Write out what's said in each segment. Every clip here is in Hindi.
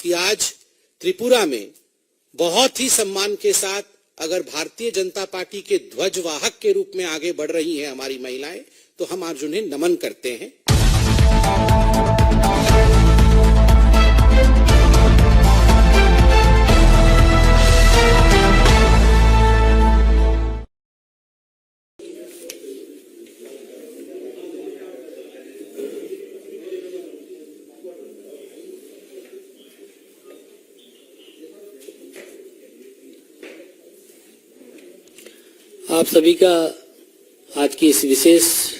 कि आज त्रिपुरा में बहुत ही सम्मान के साथ अगर भारतीय जनता पार्टी के ध्वजवाहक के रूप में आगे बढ़ रही हैं हमारी महिलाएं, तो हम आज उन्हें नमन करते हैं। आप सभी का आज की इस विशेष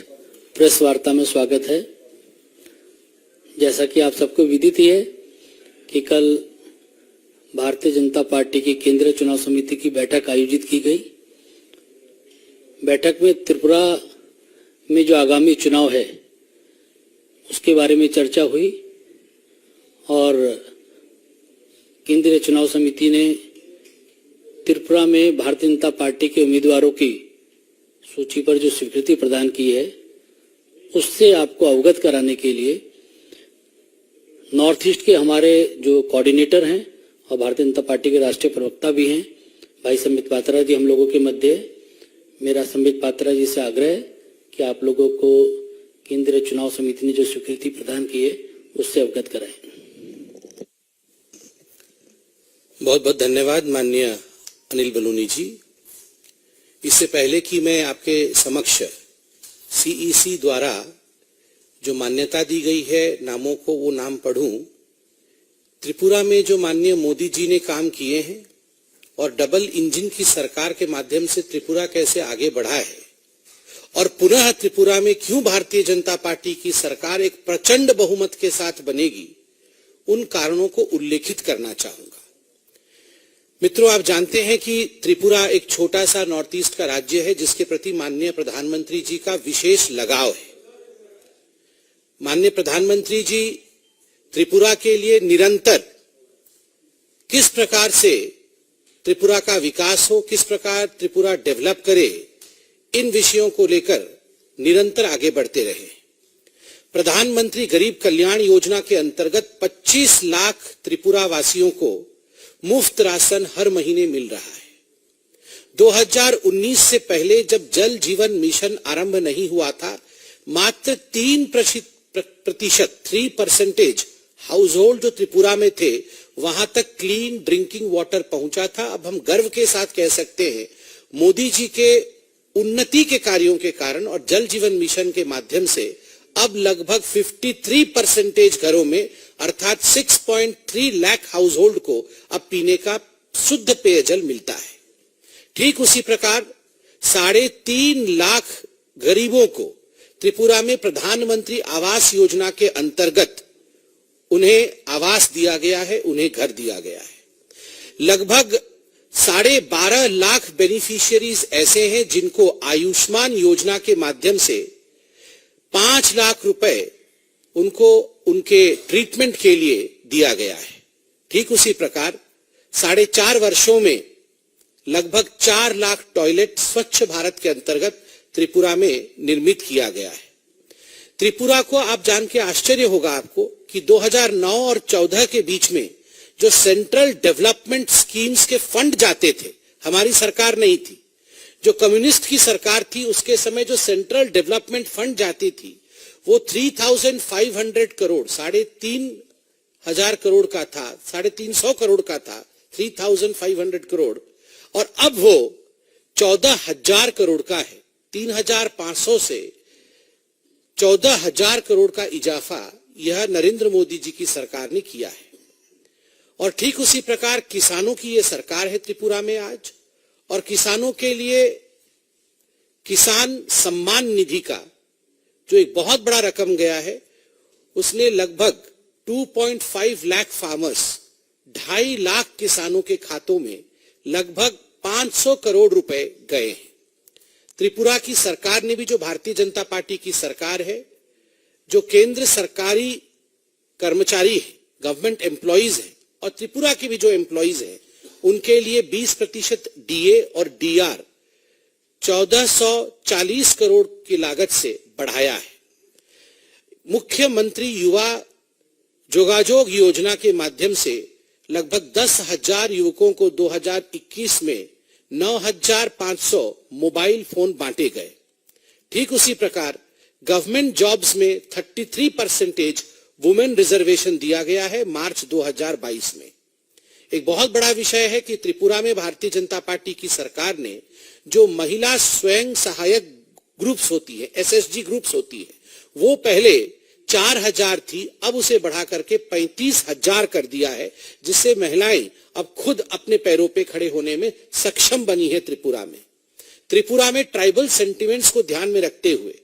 प्रेस वार्ता में स्वागत है। जैसा कि आप सबको विदित है कि कल भारतीय जनता पार्टी की केंद्रीय चुनाव समिति की बैठक आयोजित की गई। बैठक में त्रिपुरा में जो आगामी चुनाव है उसके बारे में चर्चा हुई और केंद्रीय चुनाव समिति ने त्रिपुरा में भारतीय जनता पार्टी के उम्मीदवारों की सूची पर जो स्वीकृति प्रदान की है उससे आपको अवगत कराने के लिए नॉर्थ ईस्ट के हमारे जो कोऑर्डिनेटर हैं और भारतीय जनता पार्टी के राष्ट्रीय प्रवक्ता भी हैं भाई संबित पात्रा जी हम लोगों के मध्य है। मेरा संबित पात्रा जी से आग्रह है कि आप लोगों को केंद्रीय चुनाव समिति ने जो स्वीकृति प्रदान की है उससे अवगत कराएं। बहुत बहुत धन्यवाद माननीय अनिल बलूनी जी। इससे पहले कि मैं आपके समक्ष सीईसी द्वारा जो मान्यता दी गई है नामों को वो नाम पढ़ूं, त्रिपुरा में जो माननीय मोदी जी ने काम किए हैं और डबल इंजन की सरकार के माध्यम से त्रिपुरा कैसे आगे बढ़ा है और पुनः त्रिपुरा में क्यों भारतीय जनता पार्टी की सरकार एक प्रचंड बहुमत के साथ बनेगी, उन कारणों को उल्लेखित करना चाहूंगा। मित्रों, आप जानते हैं कि त्रिपुरा एक छोटा सा नॉर्थ ईस्ट का राज्य है जिसके प्रति माननीय प्रधानमंत्री जी का विशेष लगाव है। माननीय प्रधानमंत्री जी त्रिपुरा के लिए निरंतर किस प्रकार से त्रिपुरा का विकास हो, किस प्रकार त्रिपुरा डेवलप करे, इन विषयों को लेकर निरंतर आगे बढ़ते रहे। प्रधानमंत्री गरीब कल्याण योजना के अंतर्गत 25 लाख त्रिपुरा वासियों को मुफ्त राशन हर महीने मिल रहा है। 2019 से पहले जब जल जीवन मिशन आरंभ नहीं हुआ था, मात्र 3% हाउस होल्ड जो त्रिपुरा में थे वहां तक क्लीन ड्रिंकिंग वाटर पहुंचा था। अब हम गर्व के साथ कह सकते हैं मोदी जी के उन्नति के कार्यों के कारण और जल जीवन मिशन के माध्यम से अब लगभग 53% घरों में अर्थात 6.3 लाख हाउस होल्ड को अब पीने का शुद्ध पेयजल मिलता है। ठीक उसी प्रकार 3.5 लाख गरीबों को त्रिपुरा में प्रधानमंत्री आवास योजना के अंतर्गत उन्हें आवास दिया गया है, उन्हें घर दिया गया है। लगभग 12.5 लाख बेनिफिशियरीज ऐसे हैं जिनको आयुष्मान योजना के माध्यम से 5 लाख रुपए उनको उनके ट्रीटमेंट के लिए दिया गया है। ठीक उसी प्रकार 4.5 वर्षों में लगभग 4 लाख टॉयलेट स्वच्छ भारत के अंतर्गत त्रिपुरा में निर्मित किया गया है। त्रिपुरा को आप जान के आश्चर्य होगा आपको कि 2009 और 14 के बीच में जो सेंट्रल डेवलपमेंट स्कीम्स के फंड जाते थे, हमारी सरकार नहीं थी, जो कम्युनिस्ट की सरकार थी उसके समय जो सेंट्रल डेवलपमेंट फंड जाती थी वो 3,500 करोड़ 3,500 करोड़ का था, 350 करोड़ का था, 3,500 करोड़, और अब वो 14,000 करोड़ का है। 3,500 से 14,000 करोड़ का इजाफा यह नरेंद्र मोदी जी की सरकार ने किया है। और ठीक उसी प्रकार किसानों की यह सरकार है त्रिपुरा में आज, और किसानों के लिए किसान सम्मान निधि का जो एक बहुत बड़ा रकम गया है, उसने लगभग 2.5 लाख फार्मर्स 2.5 लाख किसानों के खातों में लगभग 500 करोड़ रुपए गए हैं। त्रिपुरा की सरकार ने भी, जो भारतीय जनता पार्टी की सरकार है, जो केंद्र सरकारी कर्मचारी है, गवर्नमेंट एम्प्लॉइज है, और त्रिपुरा के भी जो एम्प्लॉइज हैं, उनके लिए 20% डीए और डीआर 1440 करोड़ की लागत से बढ़ाया है। मुख्यमंत्री युवा जोगाजोग योजना के माध्यम से लगभग 10,000 युवकों को 2021 में 9,500 मोबाइल फोन बांटे गए। ठीक उसी प्रकार गवर्नमेंट जॉब्स में 33% वुमेन रिजर्वेशन दिया गया है मार्च 2022 में। एक बहुत बड़ा विषय है कि त्रिपुरा में भारतीय जनता पार्टी की सरकार ने जो महिला स्वयं सहायक ग्रुप्स होती है, एसएसजी ग्रुप्स होती है, वो पहले 4,000 थी, अब उसे बढ़ा करके 35,000 कर दिया है, जिससे महिलाएं अब खुद अपने पैरों पे खड़े होने में सक्षम बनी है। त्रिपुरा में ट्राइबल सेंटिमेंट्स को ध्यान में रखते हुए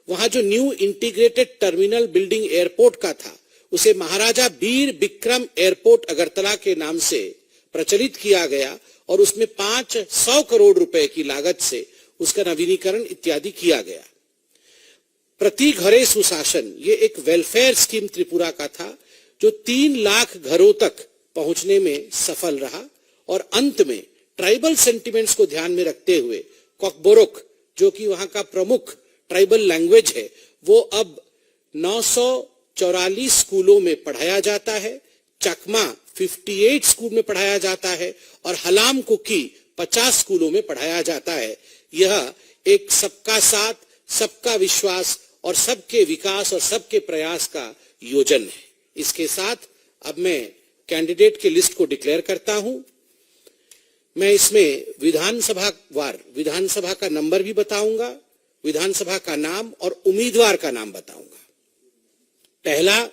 वहां जो new integrated terminal building airport का था, उसे महाराजा बीर बिक्रम एयरपोर्ट अगरतला के नाम से प्रचलित किया गया और उसमें 500 करोड़ रुपए की लागत से उसका नवीनीकरण इत्यादि किया गया। प्रति घरे सुशासन, ये एक वेलफेयर स्कीम त्रिपुरा का था जो 3 लाख घरों तक पहुंचने में सफल रहा और अंत में ट्राइबल सेंटिमेंट्स को ध्यान में रखते हुए कोकबोरोक, जो कि वहां का प्रमुख ट्राइबल लैंग्वेज है, वो अब 944 स्कूलों में पढ़ाया जाता है, चकमा 58 स्कूल में पढ़ाया जाता है और हलाम कुकी 50 स्कूलों में पढ़ाया जाता है। यह एक सबका साथ, सबका विश्वास और सबके विकास और सबके प्रयास का योजन है। इसके साथ अब मैं कैंडिडेट की लिस्ट को डिक्लेयर करता हूं। मैं इसमें विधानसभा का नंबर भी बताऊंगा, विधानसभा का नाम और उम्मीदवार का नाम बताऊंगा। पहला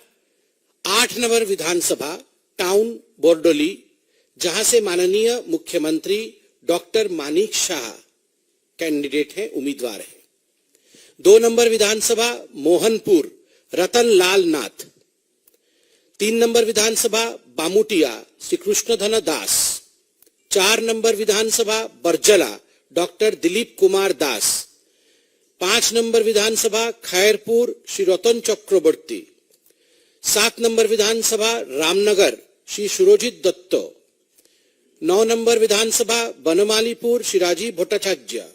8 नंबर विधानसभा टाउन बोरडोली, जहां से माननीय मुख्यमंत्री डॉक्टर मानिक शाह कैंडिडेट हैं, उम्मीदवार हैं। 2 नंबर विधानसभा मोहनपुर रतन लाल नाथ। 3 नंबर विधानसभा बामुटिया श्री कृष्णधन दास। 4 नंबर विधानसभा बरजला डॉक्टर दिलीप कुमार दास। 5 नंबर विधानसभा खैरपुर श्री रतन चक्रवर्ती। 7 नंबर विधानसभा रामनगर श्री सुरजित दत्त। 9 नंबर विधानसभा बनमालीपुर श्री राजीव भट्टाचार्य।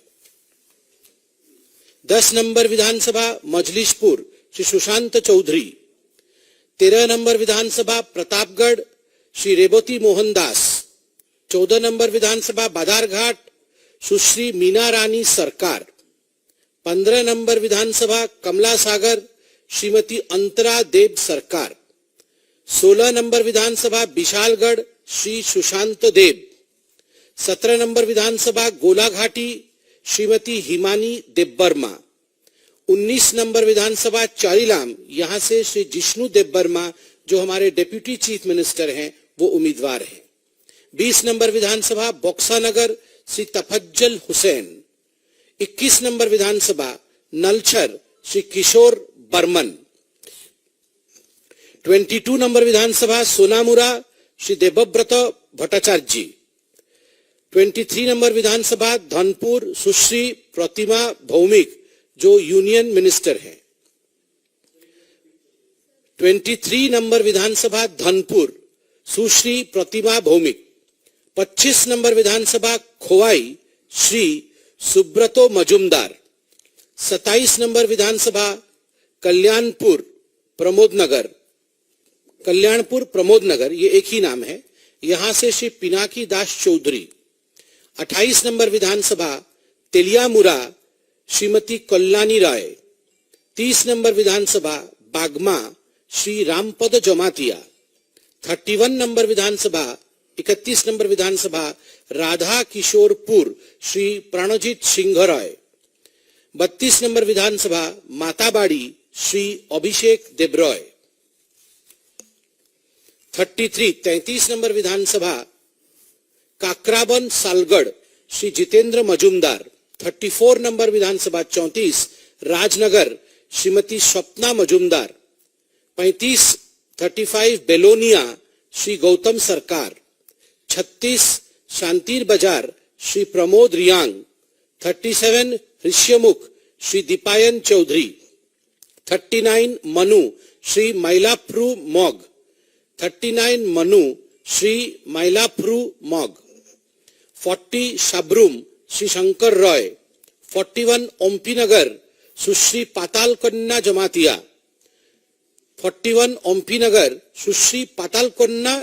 10 नंबर विधानसभा मजलिशपुर श्री सुशांत चौधरी। 13 नंबर विधानसभा प्रतापगढ़ श्री रेवती मोहन दास। 14 नंबर विधानसभा बादारघाट सुश्री मीना रानी सरकार। 15 नंबर विधानसभा कमला सागर श्रीमती अंतरा देव सरकार। 16 नंबर विधानसभा विशालगढ़ श्री सुशांत देव। 17 नंबर विधानसभा गोलाघाटी श्रीमती हिमानी देवबर्मा। 19 नंबर विधानसभा चारीलाम, यहां से श्री जिष्णु देवबर्मा जो हमारे डिप्यूटी चीफ मिनिस्टर हैं, वो उम्मीदवार हैं। 20 नंबर विधानसभा बक्सानगर श्री तफज्जल हुसैन। 21 नंबर विधानसभा नलछर श्री किशोर बर्मन। 22 नंबर विधानसभा सोनामुरा श्री देवव्रत भट्टाचार्य। 23 नंबर विधानसभा धनपुर सुश्री प्रतिमा भौमिक जो यूनियन मिनिस्टर हैं। 23 नंबर विधानसभा धनपुर सुश्री प्रतिमा भौमिक। 25 नंबर विधानसभा खोवाई श्री सुब्रतो मजुमदार। 27 नंबर विधानसभा कल्याणपुर प्रमोद नगर, ये एक ही नाम है, यहां से श्री पिनाकी दास चौधरी। 28 नंबर विधानसभा तेलियामुरा श्रीमती कल्याणी राय। 30 नंबर विधानसभा बागमा श्री रामपद जमातिया। 31 नंबर विधानसभा 31 नंबर विधानसभा राधा किशोरपुर श्री प्राणजीत सिंह राय। 32 नंबर विधानसभा माताबाड़ी श्री अभिषेक देबरॉय। 33 नंबर विधानसभा काकराबन सालगढ़ श्री जितेंद्र मजुमदार। 34 नंबर विधानसभा 34 राजनगर श्रीमती स्वप्ना मजुमदार। 35 बेलोनिया श्री गौतम सरकार। 36 शांतिर बाजार श्री प्रमोद रियांग। 37 ऋष्यमुख श्री दीपायन चौधरी। 39 मनु श्री मैलाप्रू मॉग। 39 मनु श्री मैलाप्रू मॉग। 40 शाब्रूम श्री शंकर रॉय। 41 ओम्पीनगर सुश्री पाताल कन्या जमातिया। 41 ओम्पी नगर सुश्री पातालकोन्ना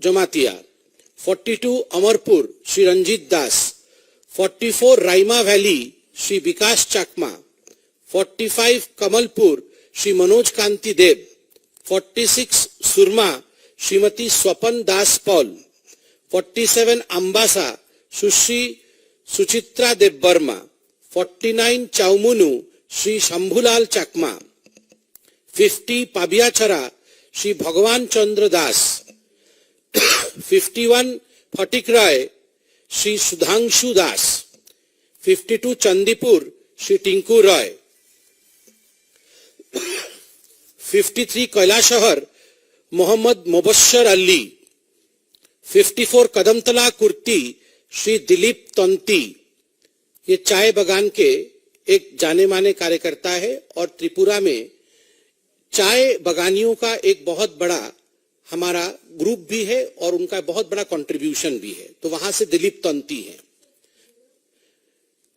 जमातिया, 42 अमरपुर श्री रंजीत दास, 44 राइमा वैली श्री विकास चाकमा, 45 कमलपुर श्री मनोज कांति देव, 46 सुरमा श्रीमती स्वपन दास पॉल, 47 अम्बासा सुश्री सुचित्रा देवबर्मा, 49 चाउमुनु श्री शंभुलाल चाकमा, 50 पाबियाचरा श्री भगवान चंद्र दास, 51 फटिकराय श्री सुधांशु दास, 52 चंदीपुर श्री टिंकू रॉय, 53 कैलाशहर मोहम्मद मुबश्शर अली, 54 कदमतला कुर्ती श्री दिलीप तंती। ये चाय बगान के एक जाने माने कार्यकर्ता है और त्रिपुरा में चाय बगानियों का एक बहुत बड़ा हमारा ग्रुप भी है और उनका बहुत बड़ा कंट्रीब्यूशन भी है। तो वहां से दिलीप तंती है।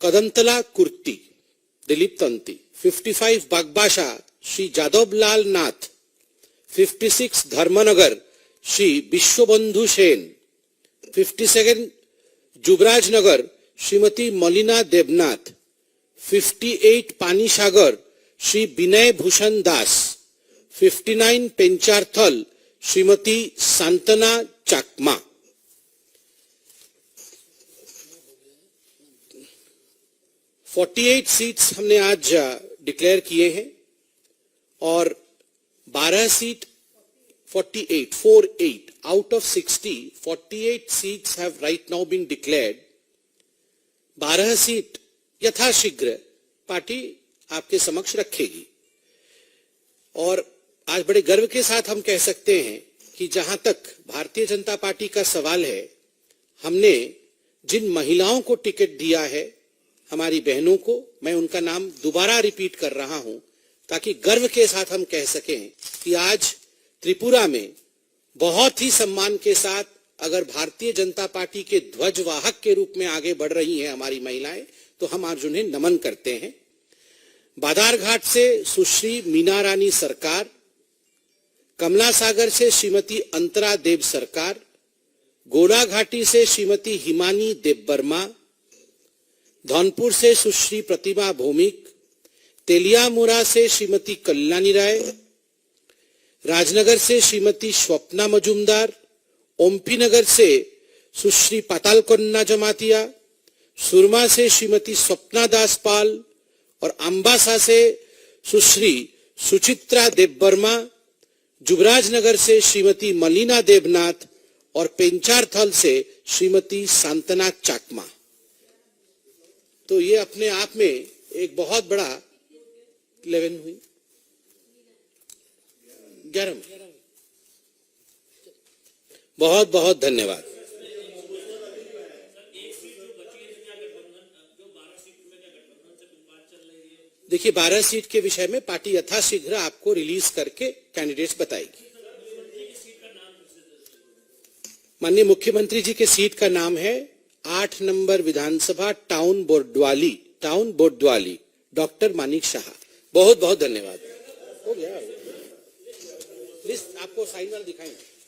कदमतला कुर्ती दिलीप तंती, 55 बागबाशा श्री जादवलाल नाथ, 56 धर्मनगर श्री विश्वबंधु सेन, 57 जुबराज नगर श्रीमती मलिना देवनाथ, 58 पानीसागर श्री विनय भूषण दास, 59 पेंचारथल श्रीमती सांतना चाकमा। फोर्टी 48 सीट्स हमने आज डिक्लेयर किए हैं और 12 seat 48 out of 60, 48 seats have right now been declared. 12 seat यथाशीघ्र पार्टी आपके समक्ष रखेगी और आज बड़े गर्व के साथ हम कह सकते हैं कि जहां तक भारतीय जनता पार्टी का सवाल है, हमने जिन महिलाओं को टिकट दिया है, हमारी बहनों को, मैं उनका नाम दोबारा रिपीट कर रहा हूं ताकि गर्व के साथ हम कह सकें कि आज त्रिपुरा में बहुत ही सम्मान के साथ अगर भारतीय जनता पार्टी के ध्वजवाहक के रूप में आगे बढ़ रही हैं हमारी महिलाएं, तो हम आज उन्हें नमन करते हैं। बादारघाट से सुश्री मीना रानी सरकार, कमला सागर से श्रीमती अंतरा देव सरकार, गोला घाटी से श्रीमती हिमानी देवबर्मा, धौनपुर से सुश्री प्रतिमा भौमिक, तेलियामुरा से श्रीमती कल्याणी राय, राजनगर से श्रीमती स्वप्ना मजुमदार, ओम्पी नगर से सुश्री पातालकोन्ना जमातिया, सुरमा से श्रीमती स्वप्ना दास पाल और अम्बासा से सुश्री सुचित्रा देवबर्मा, जुबराज नगर से श्रीमती मलिना देवनाथ और पेंचारथल से श्रीमती सांतना चाकमा। तो ये अपने आप में एक बहुत बड़ा 11 हुई 11। बहुत बहुत धन्यवाद। देखिए 12 सीट के विषय में पार्टी यथाशीघ्र आपको रिलीज करके कैंडिडेट्स बताएगी। माननीय मुख्यमंत्री जी के सीट का नाम है 8 नंबर विधानसभा टाउन बोर्डवाली डॉक्टर मानिक शाह। बहुत बहुत धन्यवाद। हो गया, लिस्ट आपको साइन वाला दिखाएंगे।